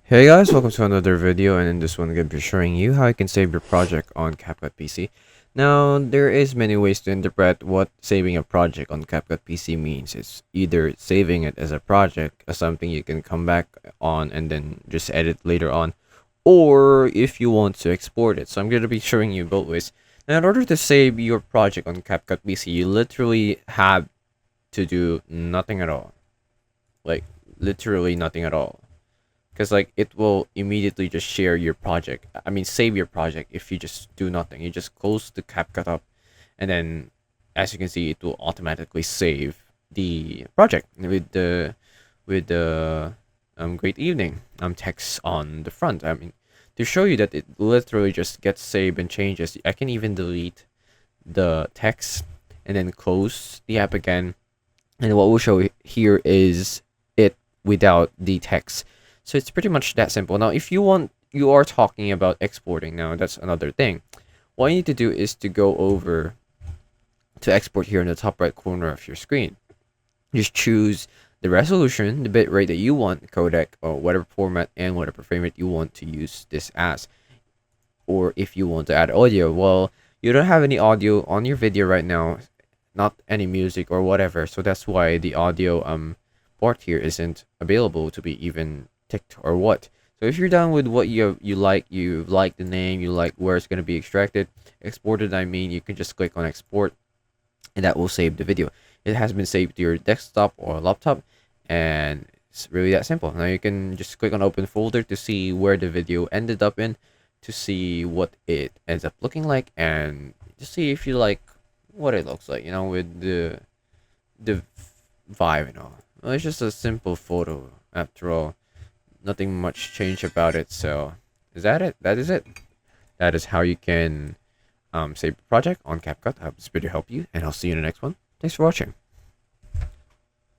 Hey guys, welcome to another video, and in this one I'm going to be showing you how you can save your project on CapCut PC. Now, there is many ways to interpret what saving a project on CapCut PC means. It's either saving it as a project, as something you can come back on and then just edit later on, or if you want to export it. So I'm going to be showing you both ways. Now, in order to save your project on CapCut PC, you literally have to do nothing at all. Like, literally nothing at all, because like it will immediately just share your project, save your project. If you just do nothing, you just close the CapCut up, and then as you can see, it will automatically save the project with the great evening text on the front. To show you that it literally just gets saved and changes, I can even delete the text and then close the app again, and what we'll show here is it without the text. So it's pretty much that simple. Now, if you are talking about exporting, now that's another thing. What you need to do is to go over to export here in the top right corner of your screen. Just choose the resolution, the bitrate that you want, codec, or whatever format and whatever frame rate you want to use this as. Or if you want to add audio, well, you don't have any audio on your video right now, not any music or whatever. So that's why the audio part here isn't available to be even ticked or what. So if you're done with what you like the name, you like where it's going to be exported, you can just click on export, and that will save the video. It has been saved to your desktop or laptop, and it's really that simple. Now you can just click on open folder to see where the video ended up in, to see what it ends up looking like, and to see if you like what it looks like, with the vibe and all. Well, it's just a simple photo after all. Nothing much changed about it. So is that it? That is it. That is how you can save a project on CapCut. I hope this video helped you, and I'll see you in the next one. Thanks for watching.